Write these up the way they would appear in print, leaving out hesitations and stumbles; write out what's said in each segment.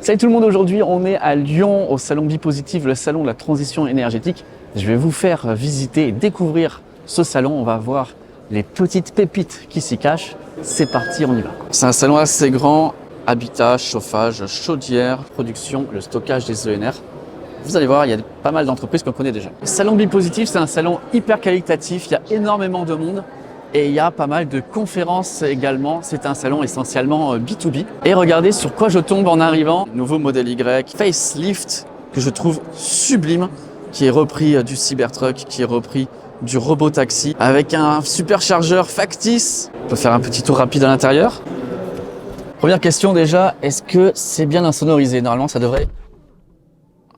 Salut tout le monde, aujourd'hui on est à Lyon au salon Bipositive, le salon de la transition énergétique. Je vais vous faire visiter et découvrir ce salon, on va voir les petites pépites qui s'y cachent. C'est parti, on y va. C'est un salon assez grand, habitat, chauffage, chaudière, production, le stockage des ENR. Vous allez voir, il y a pas mal d'entreprises qu'on connaît déjà. Le salon Bipositive, c'est un salon hyper qualitatif, il y a énormément de monde. Et il y a pas mal de conférences également. C'est un salon essentiellement B2B. Et regardez sur quoi je tombe en arrivant. Nouveau modèle Y, facelift, que je trouve sublime, qui est repris du Cybertruck, qui est repris du robot taxi, avec un superchargeur factice. On peut faire un petit tour rapide à l'intérieur. Première question déjà, est-ce que c'est bien insonorisé? Normalement, ça devrait...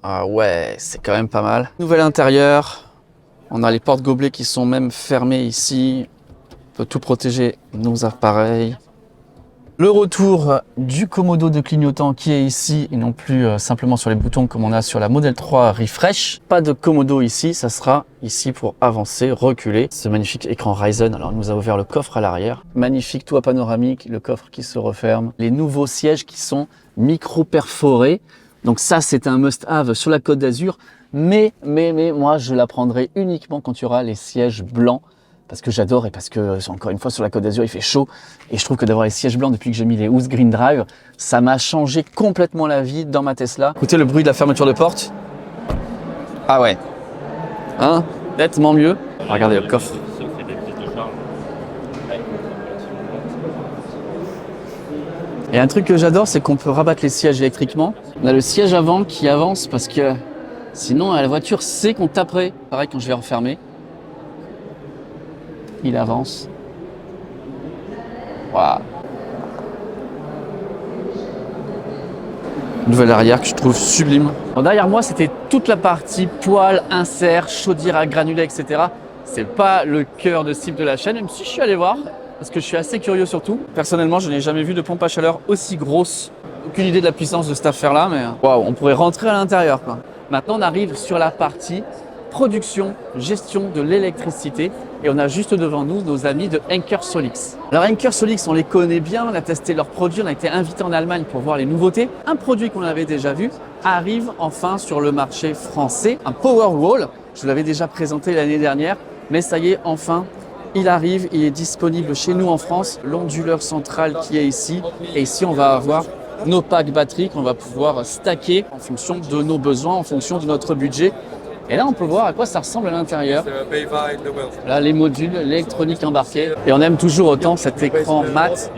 Ah ouais, c'est quand même pas mal. Nouvel intérieur. On a les portes gobelets qui sont même fermées ici. On peut tout protéger nos appareils. Le retour du commodo de clignotant qui est ici et non plus simplement sur les boutons comme on a sur la Model 3 Refresh. Pas de commodo ici, ça sera ici pour avancer, reculer. Ce magnifique écran Ryzen, alors il nous a ouvert le coffre à l'arrière. Magnifique toit panoramique, le coffre qui se referme. Les nouveaux sièges qui sont micro-perforés. Donc ça c'est un must-have sur la Côte d'Azur. Mais moi je la prendrai uniquement quand il y aura les sièges blancs. Parce que j'adore et parce que, encore une fois, sur la Côte d'Azur, il fait chaud. Et je trouve que d'avoir les sièges blancs depuis que j'ai mis les House Green Drive, ça m'a changé complètement la vie dans ma Tesla. Écoutez le bruit de la fermeture de porte. Ah ouais. Hein? Nettement mieux. Regardez le coffre. Et un truc que j'adore, c'est qu'on peut rabattre les sièges électriquement. On a le siège avant qui avance parce que sinon, la voiture sait qu'on taperait. Pareil quand je vais refermer. Il avance. Waouh. Nouvelle arrière que je trouve sublime. Bon, derrière moi, c'était toute la partie poêle, insert, chaudière à granulés, etc. C'est pas le cœur de cible de la chaîne, même si je suis allé voir, parce que je suis assez curieux surtout. Personnellement, je n'ai jamais vu de pompe à chaleur aussi grosse. Aucune idée de la puissance de cette affaire-là, mais waouh, on pourrait rentrer à l'intérieur, quoi. Maintenant, on arrive sur la partie production, gestion de l'électricité. Et on a juste devant nous nos amis de Henker Solix. Alors Henker Solix, on les connaît bien, on a testé leurs produits, on a été invité en Allemagne pour voir les nouveautés. Un produit qu'on avait déjà vu arrive enfin sur le marché français, un Powerwall. Je vous l'avais déjà présenté l'année dernière, mais ça y est, enfin, il arrive, il est disponible chez nous en France. L'onduleur central qui est ici. Et ici, on va avoir nos packs batteries qu'on va pouvoir stacker en fonction de nos besoins, en fonction de notre budget. Et là, on peut voir à quoi ça ressemble à l'intérieur. Là, les modules, l'électronique embarquée. Et on aime toujours autant cet écran mat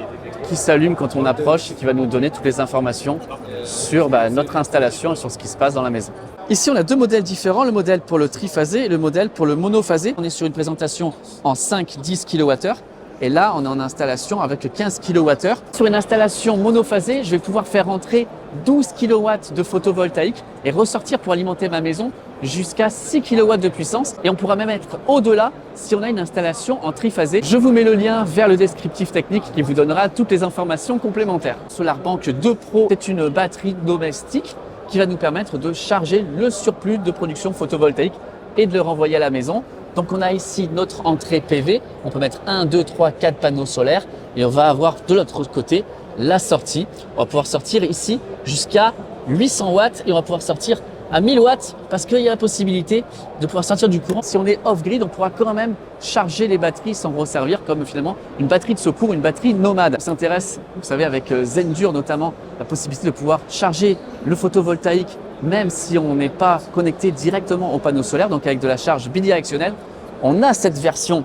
qui s'allume quand on approche et qui va nous donner toutes les informations sur notre installation et sur ce qui se passe dans la maison. Ici, on a deux modèles différents, le modèle pour le triphasé et le modèle pour le monophasé. On est sur une présentation en 5-10 kWh. Et là, on est en installation avec 15 kWh. Sur une installation monophasée, je vais pouvoir faire rentrer 12 kW de photovoltaïque et ressortir pour alimenter ma maison jusqu'à 6 kW de puissance. Et on pourra même être au-delà si on a une installation en triphasé. Je vous mets le lien vers le descriptif technique qui vous donnera toutes les informations complémentaires. SolarBank 2 Pro, c'est une batterie domestique qui va nous permettre de charger le surplus de production photovoltaïque et de le renvoyer à la maison. Donc on a ici notre entrée PV, on peut mettre 1, 2, 3, 4 panneaux solaires et on va avoir de l'autre côté la sortie. On va pouvoir sortir ici jusqu'à 800 watts et on va pouvoir sortir à 1000 watts parce qu'il y a la possibilité de pouvoir sortir du courant. Si on est off-grid, on pourra quand même charger les batteries sans resservir comme finalement une batterie de secours, une batterie nomade. On s'intéresse, vous savez, avec Zendur notamment, la possibilité de pouvoir charger le photovoltaïque même si on n'est pas connecté directement au panneau solaire, donc avec de la charge bidirectionnelle. On a cette version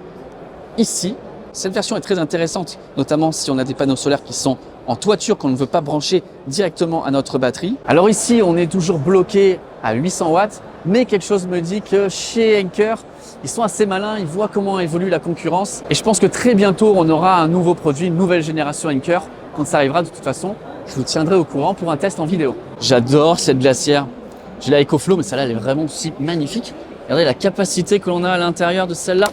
ici. Cette version est très intéressante, notamment si on a des panneaux solaires qui sont en toiture, qu'on ne veut pas brancher directement à notre batterie. Alors ici, on est toujours bloqué à 800 watts, mais quelque chose me dit que chez Henker, ils sont assez malins, ils voient comment évolue la concurrence. Et je pense que très bientôt, on aura un nouveau produit, une nouvelle génération Henker. Quand ça arrivera, de toute façon, je vous tiendrai au courant pour un test en vidéo. J'adore cette glacière. J'ai la EcoFlow, mais celle-là, elle est vraiment aussi magnifique. Regardez la capacité que l'on a à l'intérieur de celle-là.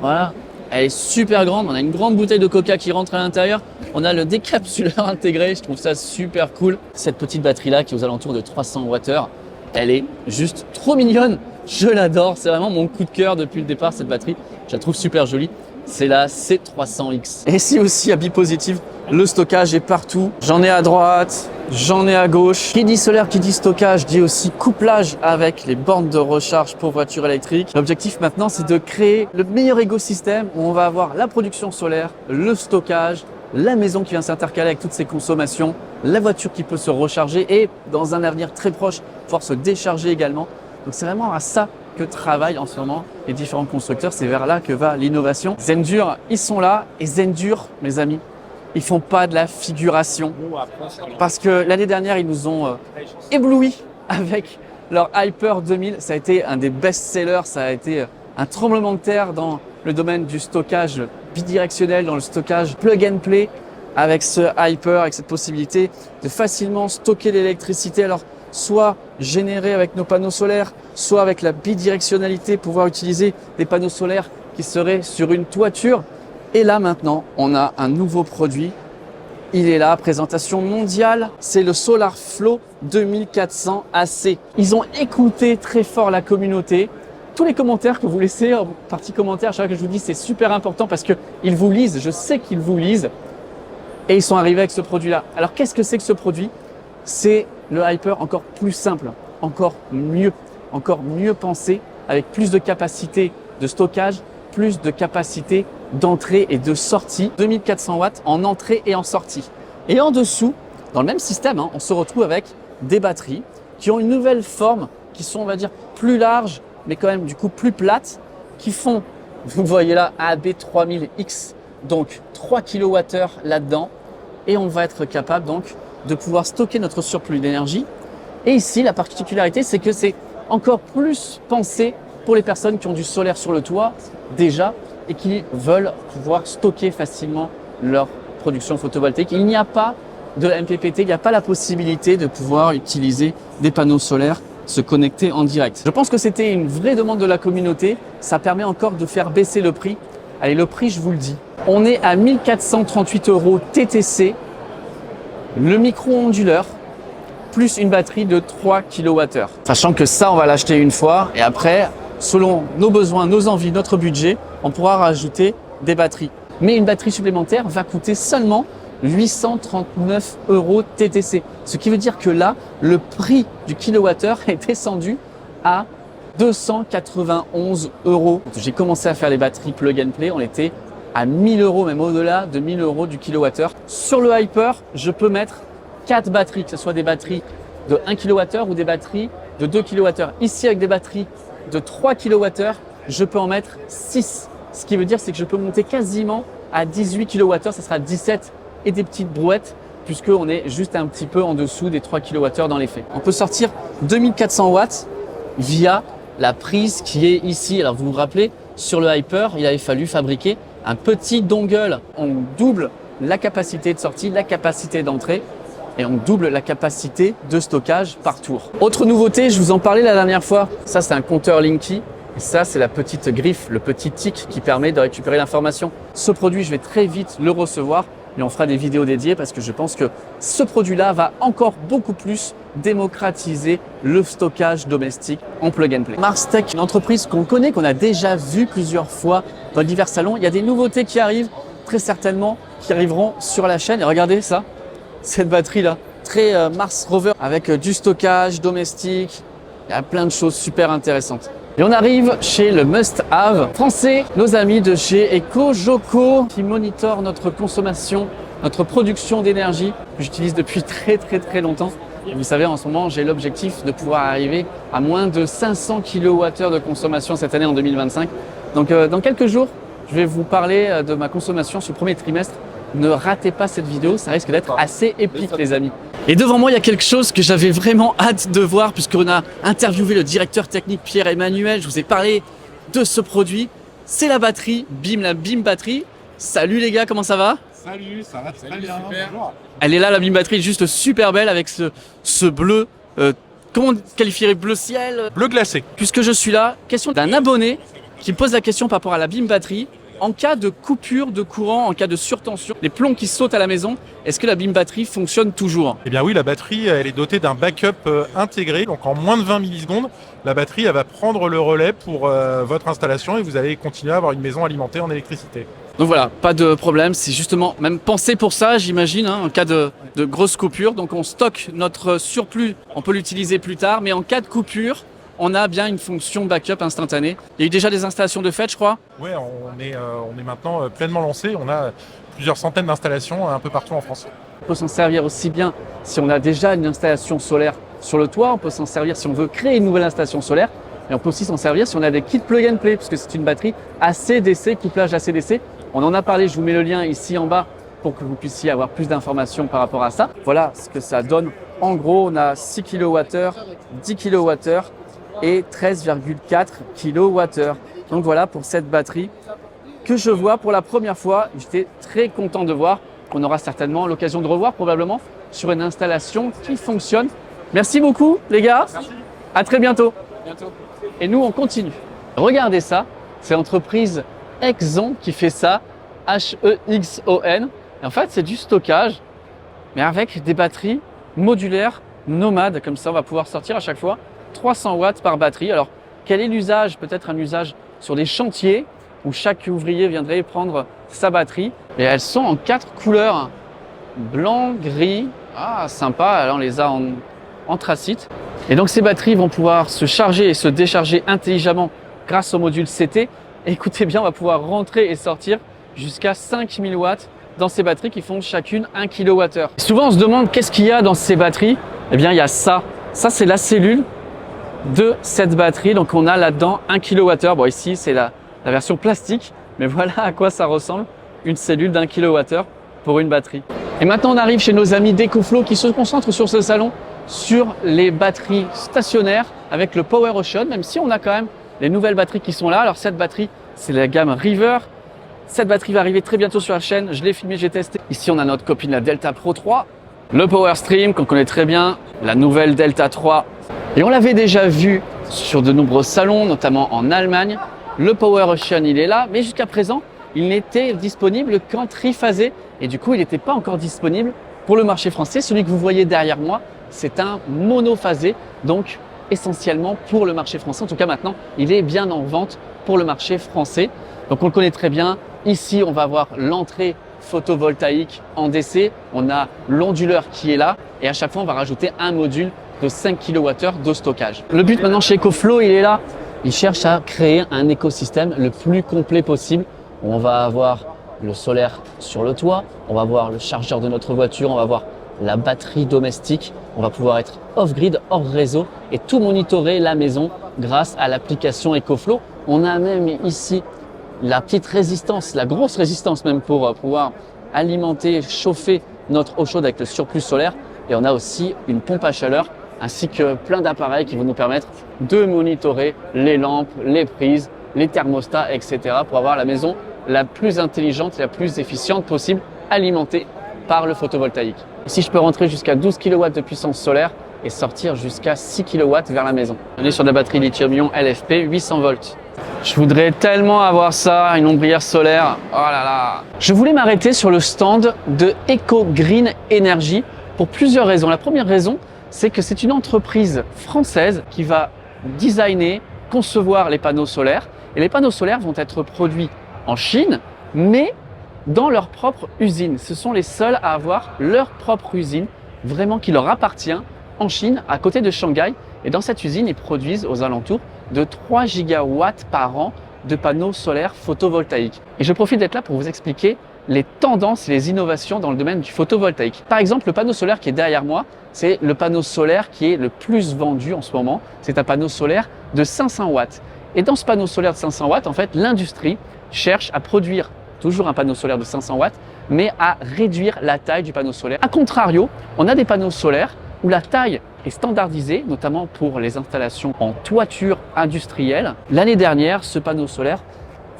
Voilà, elle est super grande. On a une grande bouteille de coca qui rentre à l'intérieur. On a le décapsuleur intégré. Je trouve ça super cool. Cette petite batterie-là qui est aux alentours de 300 Wh, elle est juste trop mignonne. Je l'adore. C'est vraiment mon coup de cœur depuis le départ, cette batterie. Je la trouve super jolie. c'est la C300X. Et ici aussi à Bipositive, le stockage est partout. J'en ai à droite, j'en ai à gauche. Qui dit solaire, qui dit stockage, dit aussi couplage avec les bornes de recharge pour voitures électriques. L'objectif maintenant, c'est de créer le meilleur écosystème où on va avoir la production solaire, le stockage, la maison qui vient s'intercaler avec toutes ses consommations, la voiture qui peut se recharger et dans un avenir très proche, pouvoir se décharger également. Donc c'est vraiment à ça que travaillent en ce moment les différents constructeurs. C'est vers là que va l'innovation. Zendur, ils sont là. Et Zendur, mes amis, ils font pas de la figuration. Parce que l'année dernière, ils nous ont éblouis avec leur Hyper 2000. Ça a été un des best-sellers. Ça a été un tremblement de terre dans le domaine du stockage bidirectionnel, dans le stockage plug and play, avec ce Hyper, avec cette possibilité de facilement stocker l'électricité. Alors, soit générée avec nos panneaux solaires, soit avec la bidirectionnalité, pouvoir utiliser des panneaux solaires qui seraient sur une toiture. Et là maintenant, on a un nouveau produit. Il est là, présentation mondiale, c'est le SolarFlow 2400 AC. Ils ont écouté très fort la communauté. Tous les commentaires que vous laissez en partie commentaire, chaque fois que je vous dis, c'est super important parce qu'ils vous lisent, je sais qu'ils vous lisent. Et ils sont arrivés avec ce produit-là. Alors qu'est-ce que c'est que ce produit? C'est le Hyper encore plus simple, encore mieux pensé, avec plus de capacité de stockage, plus de capacité d'entrée et de sortie, 2400 watts en entrée et en sortie. Et en dessous, dans le même système, on se retrouve avec des batteries qui ont une nouvelle forme, qui sont, on va dire, plus larges, mais quand même du coup plus plates, qui font, vous voyez là, AB3000X, donc 3 kWh là-dedans, et on va être capable donc de pouvoir stocker notre surplus d'énergie. Et ici, la particularité, c'est que c'est encore plus pensé pour les personnes qui ont du solaire sur le toit déjà et qui veulent pouvoir stocker facilement leur production photovoltaïque. Il n'y a pas de MPPT, il n'y a pas la possibilité de pouvoir utiliser des panneaux solaires, se connecter en direct. Je pense que c'était une vraie demande de la communauté. Ça permet encore de faire baisser le prix. Allez, le prix, je vous le dis. On est à 1438 € TTC. Le micro-onduleur, plus une batterie de 3 kWh. Sachant que ça, on va l'acheter une fois et après, selon nos besoins, nos envies, notre budget, on pourra rajouter des batteries. Mais une batterie supplémentaire va coûter seulement 839 € TTC. Ce qui veut dire que là, le prix du kilowattheure est descendu à 291 €. J'ai commencé à faire les batteries plug and play, on était à 1000 €, même au-delà de 1000 € du kilowattheure. Sur le Hyper, je peux mettre 4 batteries, que ce soit des batteries de 1 kWh ou des batteries de 2 kWh. Ici, avec des batteries de 3 kWh, je peux en mettre 6. Ce qui veut dire, c'est que je peux monter quasiment à 18 kWh, ça sera 17 et des petites brouettes, puisqu'on est juste un petit peu en dessous des 3 kWh dans les faits. On peut sortir 2400 watts via la prise qui est ici. Alors, vous vous rappelez, sur le Hyper, il avait fallu fabriquer un petit dongle. On double la capacité de sortie, la capacité d'entrée et on double la capacité de stockage par tour. Autre nouveauté, je vous en parlais la dernière fois, ça c'est un compteur Linky et ça c'est la petite griffe, le petit tic qui permet de récupérer l'information. Ce produit, je vais très vite le recevoir et on fera des vidéos dédiées parce que je pense que ce produit-là va encore beaucoup plus démocratiser le stockage domestique en plug and play. Marstech, une entreprise qu'on connaît, qu'on a déjà vu plusieurs fois dans divers salons. Il y a des nouveautés qui arrivent, très certainement, qui arriveront sur la chaîne. Et regardez ça, cette batterie-là, très Mars Rover, avec du stockage domestique. Il y a plein de choses super intéressantes. Et on arrive chez le must-have français, nos amis de chez EcoJoco qui monitorent notre consommation, notre production d'énergie que j'utilise depuis très longtemps. Et vous savez, en ce moment, j'ai l'objectif de pouvoir arriver à moins de 500 kWh de consommation cette année en 2025. Donc dans quelques jours, je vais vous parler de ma consommation sur le premier trimestre. Ne ratez pas cette vidéo, ça risque d'être assez épique les amis. Et devant moi, il y a quelque chose que j'avais vraiment hâte de voir puisqu'on a interviewé le directeur technique Pierre-Emmanuel. Je vous ai parlé de ce produit. C'est la batterie BIM, la BIM batterie. Salut les gars, comment ça va? Salut, ça va très bien. Super. Elle est là, la BIM batterie, juste super belle avec ce bleu. Comment on qualifierait bleu ciel? Bleu glacé. Puisque je suis là, question d'un abonné qui me pose la question par rapport à la BIM batterie. En cas de coupure de courant, en cas de surtension, les plombs qui sautent à la maison, est-ce que la BIM batterie fonctionne toujours? Eh bien oui, la batterie, elle est dotée d'un backup intégré. Donc en moins de 20 millisecondes, la batterie elle va prendre le relais pour votre installation et vous allez continuer à avoir une maison alimentée en électricité. Donc voilà, pas de problème, c'est justement même pensé pour ça, j'imagine, en cas de grosse coupure. Donc on stocke notre surplus, on peut l'utiliser plus tard, mais en cas de coupure, on a bien une fonction backup instantanée. Il y a eu déjà des installations de fait, je crois. Oui, on est maintenant pleinement lancé. On a plusieurs centaines d'installations un peu partout en France. On peut s'en servir aussi bien si on a déjà une installation solaire sur le toit, on peut s'en servir si on veut créer une nouvelle installation solaire, et on peut aussi s'en servir si on a des kits plug and play, puisque c'est une batterie AC/DC, couplage AC/DC. On en a parlé, je vous mets le lien ici en bas pour que vous puissiez avoir plus d'informations par rapport à ça. Voilà ce que ça donne. En gros, on a 6 kWh, 10 kWh et 13,4 kWh. Donc voilà pour cette batterie que je vois pour la première fois. J'étais très content de voir qu'on aura certainement l'occasion de revoir probablement sur une installation qui fonctionne. Merci beaucoup les gars. Merci. À très bientôt. Et nous on continue. Regardez ça, c'est l'entreprise Hexon qui fait ça, Hexon. Et en fait c'est du stockage, mais avec des batteries modulaires nomades. Comme ça on va pouvoir sortir à chaque fois 300 watts par batterie. Alors quel est l'usage? Peut-être un usage sur des chantiers où chaque ouvrier viendrait prendre sa batterie. Et elles sont en 4 couleurs, blanc, gris, sympa, alors on les a en anthracite. Et donc ces batteries vont pouvoir se charger et se décharger intelligemment grâce au module CT. Et écoutez bien, on va pouvoir rentrer et sortir jusqu'à 5000 watts dans ces batteries qui font chacune 1 kWh. Souvent on se demande qu'est-ce qu'il y a dans ces batteries. Eh bien il y a ça. Ça c'est la cellule de cette batterie. Donc on a là-dedans 1 kWh. Bon ici c'est la version plastique, mais voilà à quoi ça ressemble, une cellule d'1 kWh pour une batterie. Et maintenant on arrive chez nos amis d'EcoFlow qui se concentrent sur ce salon sur les batteries stationnaires avec le Power Ocean, même si on a quand même les nouvelles batteries qui sont là. Alors cette batterie, c'est la gamme River. Cette batterie va arriver très bientôt sur la chaîne, je l'ai filmé, j'ai testé. Ici on a notre copine la Delta Pro 3, le Power Stream qu'on connaît très bien, la nouvelle Delta 3. Et on l'avait déjà vu sur de nombreux salons, notamment en Allemagne. Le Power Ocean, il est là, mais jusqu'à présent, il n'était disponible qu'en triphasé. Et du coup, il n'était pas encore disponible pour le marché français. Celui que vous voyez derrière moi, c'est un monophasé, donc essentiellement pour le marché français. En tout cas, maintenant, il est bien en vente pour le marché français. Donc, on le connaît très bien. Ici, on va avoir l'entrée photovoltaïque en DC. On a l'onduleur qui est là. Et à chaque fois, on va rajouter un module de 5 kWh de stockage. Le but maintenant chez EcoFlow, il est là. Il cherche à créer un écosystème le plus complet possible. On va avoir le solaire sur le toit, on va avoir le chargeur de notre voiture, on va avoir la batterie domestique, on va pouvoir être off-grid, hors réseau et tout monitorer la maison grâce à l'application EcoFlow. On a même ici la petite résistance, la grosse résistance même pour pouvoir alimenter, chauffer notre eau chaude avec le surplus solaire. Et on a aussi une pompe à chaleur ainsi que plein d'appareils qui vont nous permettre de monitorer les lampes, les prises, les thermostats, etc. pour avoir la maison la plus intelligente et la plus efficiente possible, alimentée par le photovoltaïque. Ici, je peux rentrer jusqu'à 12 kW de puissance solaire et sortir jusqu'à 6 kW vers la maison. On est sur de la batterie lithium-ion LFP 800 volts. Je voudrais tellement avoir ça, une ombrière solaire. Oh là là. Je voulais m'arrêter sur le stand de Eco Green Energy pour plusieurs raisons. La première raison, c'est que c'est une entreprise française qui va designer, concevoir les panneaux solaires. Et les panneaux solaires vont être produits en Chine, mais dans leur propre usine. Ce sont les seuls à avoir leur propre usine, vraiment qui leur appartient, en Chine, à côté de Shanghai. Et dans cette usine, ils produisent aux alentours de 3 gigawatts par an de panneaux solaires photovoltaïques. Et je profite d'être là pour vous expliquer les tendances et les innovations dans le domaine du photovoltaïque. Par exemple, le panneau solaire qui est derrière moi, c'est le panneau solaire qui est le plus vendu en ce moment. C'est un panneau solaire de 500 watts. Et dans ce panneau solaire de 500 watts, en fait, l'industrie cherche à produire toujours un panneau solaire de 500 watts, mais à réduire la taille du panneau solaire. A contrario, on a des panneaux solaires où la taille est standardisée, notamment pour les installations en toiture industrielle. L'année dernière, ce panneau solaire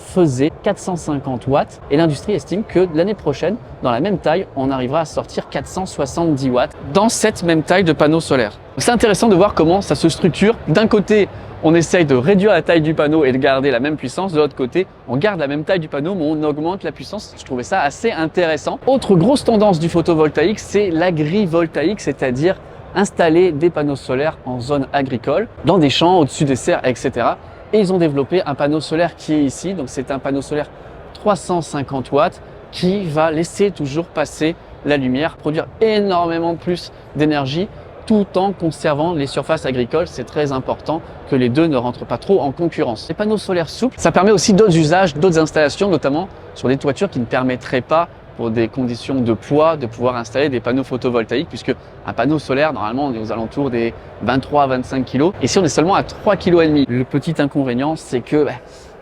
faisait 450 watts et l'industrie estime que l'année prochaine, dans la même taille, on arrivera à sortir 470 watts dans cette même taille de panneau solaire. C'est intéressant de voir comment ça se structure. D'un côté, on essaye de réduire la taille du panneau et de garder la même puissance. De l'autre côté, on garde la même taille du panneau, mais on augmente la puissance. Je trouvais ça assez intéressant. Autre grosse tendance du photovoltaïque, c'est l'agrivoltaïque, c'est-à-dire installer des panneaux solaires en zone agricole, dans des champs, au-dessus des serres, etc. Et ils ont développé un panneau solaire qui est ici. Donc c'est un panneau solaire 350 watts qui va laisser toujours passer la lumière, produire énormément plus d'énergie tout en conservant les surfaces agricoles. C'est très important que les deux ne rentrent pas trop en concurrence. Les panneaux solaires souples, ça permet aussi d'autres usages, d'autres installations, notamment sur des toitures qui ne permettraient pas, pour des conditions de poids, de pouvoir installer des panneaux photovoltaïques, puisque un panneau solaire, normalement, on est aux alentours des 23 à 25 kg. Ici, on est seulement à 3,5 kg. Le petit inconvénient, c'est que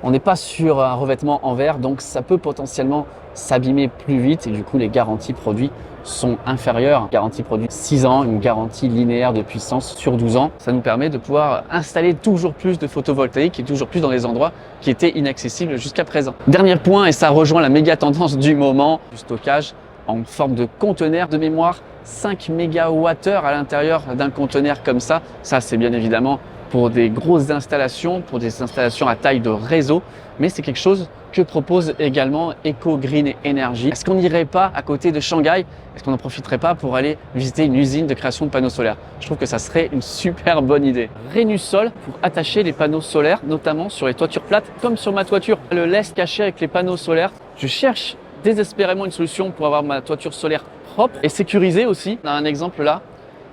on n'est pas sur un revêtement en verre, donc ça peut potentiellement s'abîmer plus vite et du coup, les garanties produits sont inférieures. Garantie produit 6 ans, une garantie linéaire de puissance sur 12 ans. Ça nous permet de pouvoir installer toujours plus de photovoltaïque et toujours plus dans des endroits qui étaient inaccessibles jusqu'à présent. Dernier point, et ça rejoint la méga tendance du moment, du stockage en forme de conteneur de mémoire, 5 MWh à l'intérieur d'un conteneur comme ça. Ça, c'est bien évidemment pour des grosses installations, pour des installations à taille de réseau, mais c'est quelque chose que propose également Eco Green Energy. Est-ce qu'on n'irait pas à côté de Shanghai? Est-ce qu'on n'en profiterait pas pour aller visiter une usine de création de panneaux solaires? Je trouve que ça serait une super bonne idée. Renusol pour attacher les panneaux solaires, notamment sur les toitures plates, comme sur ma toiture. Le laisse caché avec les panneaux solaires. Je cherche désespérément une solution pour avoir ma toiture solaire propre et sécurisée aussi. On a un exemple là.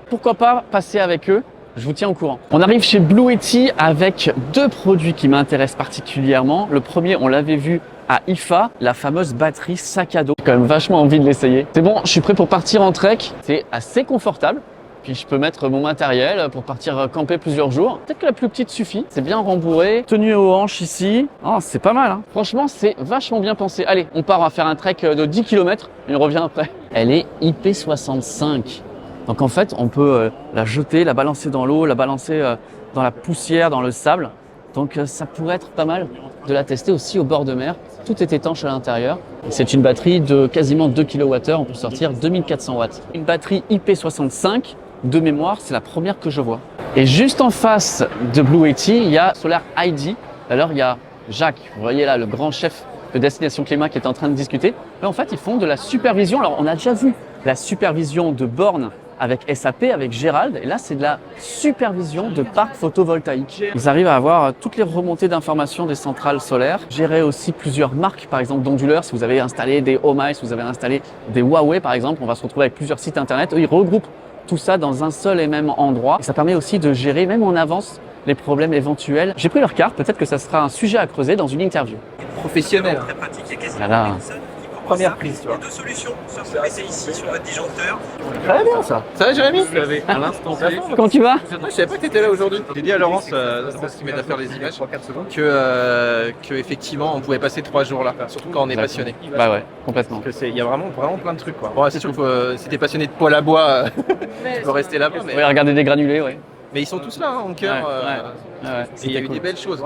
Pourquoi pas passer avec eux? Je vous tiens au courant. On arrive chez Blue Yeti avec deux produits qui m'intéressent particulièrement. Le premier, on l'avait vu à IFA, la fameuse batterie sac à dos. J'ai quand même vachement envie de l'essayer. C'est bon, je suis prêt pour partir en trek. C'est assez confortable. Puis je peux mettre mon matériel pour partir camper plusieurs jours. Peut-être que la plus petite suffit. C'est bien rembourré. Tenue aux hanches ici. Oh, c'est pas mal, hein. Franchement, c'est vachement bien pensé. Allez, on part, on va faire un trek de 10 km et on revient après. Elle est IP65. Donc en fait, on peut la jeter, la balancer dans l'eau, la balancer dans la poussière, dans le sable. Donc ça pourrait être pas mal de la tester aussi au bord de mer. Tout est étanche à l'intérieur. C'est une batterie de quasiment 2 kWh. On peut sortir 2400 watts. Une batterie IP65 de mémoire, c'est la première que je vois. Et juste en face de Blue Yeti, il y a Solar ID. Alors il y a Jacques, vous voyez là, le grand chef de Destination Climat qui est en train de discuter. Mais en fait, ils font de la supervision. Alors on a déjà vu la supervision de bornes avec SAP, avec Gérald, et là c'est de la supervision de parcs photovoltaïques. Ils arrivent à avoir toutes les remontées d'informations des centrales solaires, gérer aussi plusieurs marques, par exemple d'onduleurs, si vous avez installé des Homai, si vous avez installé des Huawei par exemple, on va se retrouver avec plusieurs sites internet. Eux, ils regroupent tout ça dans un seul et même endroit, et ça permet aussi de gérer, même en avance, les problèmes éventuels. J'ai pris leur carte, peut-être que ça sera un sujet à creuser dans une interview. Professionnel. Très pratique, il y a quasiment Voilà. personne qui comprend Première ça. prise, tu Il y a vois. deux solutions. Soit vous mettez ici sur votre disjoncteur. Très bien ça. Ça va Jérémy? À l'instant T. Comment tu vas? Je savais pas que t'étais là aujourd'hui. J'ai dit à Laurence, parce qu'il m'aide à faire les images, que effectivement on pouvait passer 3 jours là, surtout quand on est passionné. Bah ouais, complètement. Parce que il y a vraiment plein de trucs quoi. Bon, c'est sûr que si t'es passionné de poêle à bois, tu peux rester là-bas, Oui, regarder des granulés, oui. mais ils sont tous là hein, en cœur. Ouais, Et il y a eu cool. des belles choses.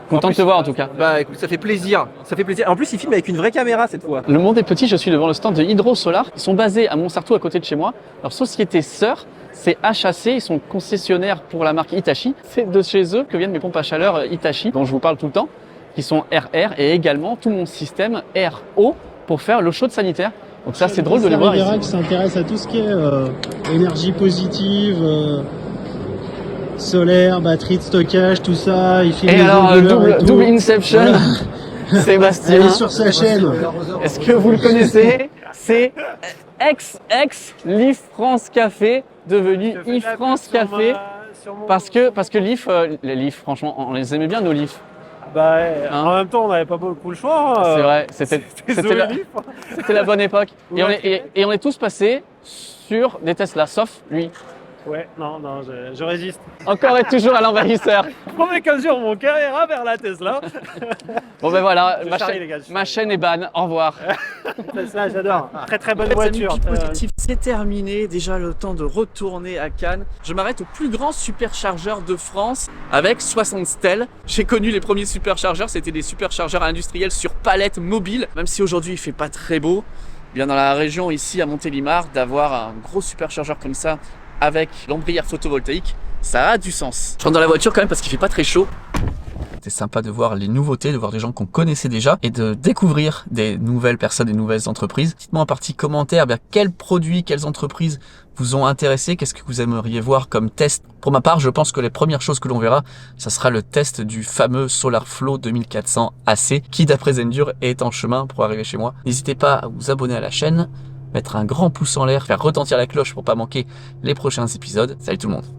Content de te voir en tout cas. Bah écoute, ça fait plaisir. Ça fait plaisir. En plus, il filme avec une vraie caméra cette fois. Le monde est petit, je suis devant le stand de Hydro Solar. Ils sont basés à Montsartou, à côté de chez moi. Leur société sœur, c'est HAC. Ils sont concessionnaires pour la marque Hitachi. C'est de chez eux que viennent mes pompes à chaleur Hitachi, dont je vous parle tout le temps, qui sont RR et également tout mon système RO pour faire l'eau chaude sanitaire. Donc ça, c'est drôle de les voir Rivera ici. qui s'intéresse à tout ce qui est énergie positive, solaire, batterie de stockage, tout ça. Il filme Et les alors, onduleurs et tout. double Inception, Voilà. Sébastien. Elle est sur sa chaîne. Est-ce que vous le connaissez? C'est ex-Leaf France Café, devenu e-France Café. Parce que Leaf, les Leaf, franchement, on les aimait bien nos Leaf. Bah, Hein en même temps, on n'avait pas beaucoup le choix. hein. C'est vrai, c'était la bonne époque. Et on est tous passés sur des Tesla, sauf lui. Ouais, non, je résiste. Encore et toujours à l'envahisseur. Je promets qu'un jour, mon cœur ira vers la Tesla. Bon ben voilà, Je ma, charrie, chaîne- les gars, je ma charrie. chaîne est ban. Au revoir. Tesla, j'adore. Très très bonne En fait, voiture. Samy, pic positif, c'est terminé. Déjà le temps de retourner à Cannes. Je m'arrête au plus grand superchargeur de France avec 60 stèles. J'ai connu les premiers superchargeurs, c'était des superchargeurs industriels sur palettes mobiles. Même si aujourd'hui il fait pas très beau, bien dans la région ici à Montélimar, d'avoir un gros superchargeur comme ça avec l'ombrière photovoltaïque, ça a du sens. Je rentre dans la voiture quand même parce qu'il fait pas très chaud. C'était sympa de voir les nouveautés, de voir des gens qu'on connaissait déjà et de découvrir des nouvelles personnes, des nouvelles entreprises. Dites-moi en partie commentaire quels produits, quelles entreprises vous ont intéressé, qu'est-ce que vous aimeriez voir comme test. Pour ma part, je pense que les premières choses que l'on verra, ça sera le test du fameux SolarFlow 2400 AC qui d'après Zendur est en chemin pour arriver chez moi. N'hésitez pas à vous abonner à la chaîne, mettre un grand pouce en l'air, faire retentir la cloche pour pas manquer les prochains épisodes. Salut tout le monde.